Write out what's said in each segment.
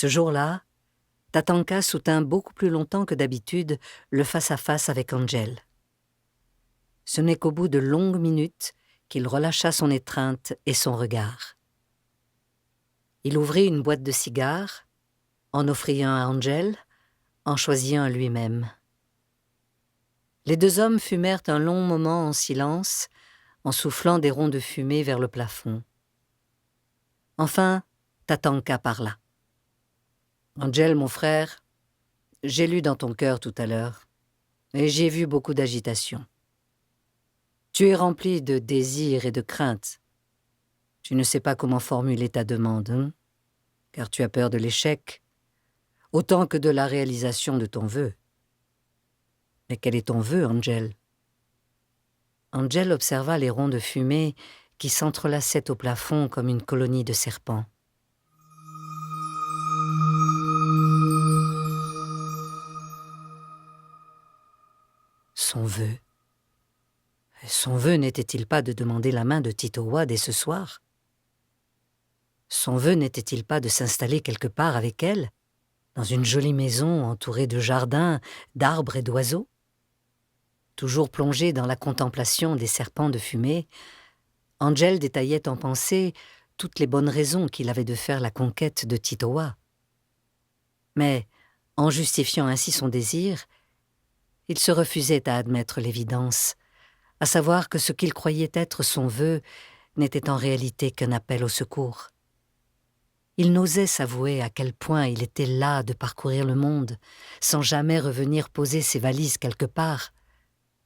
Ce jour-là, Tatanka soutint beaucoup plus longtemps que d'habitude le face-à-face avec Angel. Ce n'est qu'au bout de longues minutes qu'il relâcha son étreinte et son regard. Il ouvrit une boîte de cigares, en offrit un à Angel, en choisit un lui-même. Les deux hommes fumèrent un long moment en silence, en soufflant des ronds de fumée vers le plafond. Enfin, Tatanka parla. « Angel, mon frère, j'ai lu dans ton cœur tout à l'heure, et j'ai vu beaucoup d'agitation. Tu es rempli de désirs et de craintes. Tu ne sais pas comment formuler ta demande, hein, car tu as peur de l'échec, autant que de la réalisation de ton vœu. Mais quel est ton vœu, Angel ?» Angel observa les ronds de fumée qui s'entrelaçaient au plafond comme une colonie de serpents. Son vœu n'était-il pas de demander la main de Titowa dès ce soir? Son vœu n'était-il pas de s'installer quelque part avec elle, dans une jolie maison entourée de jardins, d'arbres et d'oiseaux? Toujours plongé dans la contemplation des serpents de fumée, Angel détaillait en pensée toutes les bonnes raisons qu'il avait de faire la conquête de Titowa. Mais, en justifiant ainsi son désir, il se refusait à admettre l'évidence, à savoir que ce qu'il croyait être son vœu n'était en réalité qu'un appel au secours. Il n'osait s'avouer à quel point il était las de parcourir le monde, sans jamais revenir poser ses valises quelque part,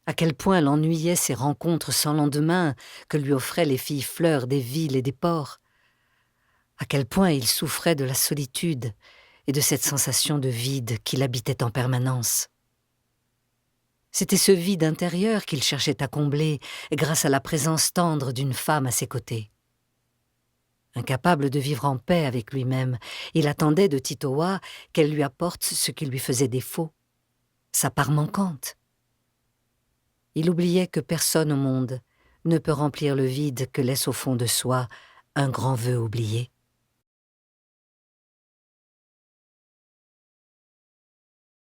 à quel point l'ennuyaient ces rencontres sans lendemain que lui offraient les filles fleurs des villes et des ports, à quel point il souffrait de la solitude et de cette sensation de vide qui l'habitait en permanence. C'était ce vide intérieur qu'il cherchait à combler grâce à la présence tendre d'une femme à ses côtés. Incapable de vivre en paix avec lui-même, il attendait de Titowa qu'elle lui apporte ce qui lui faisait défaut, sa part manquante. Il oubliait que personne au monde ne peut remplir le vide que laisse au fond de soi un grand vœu oublié.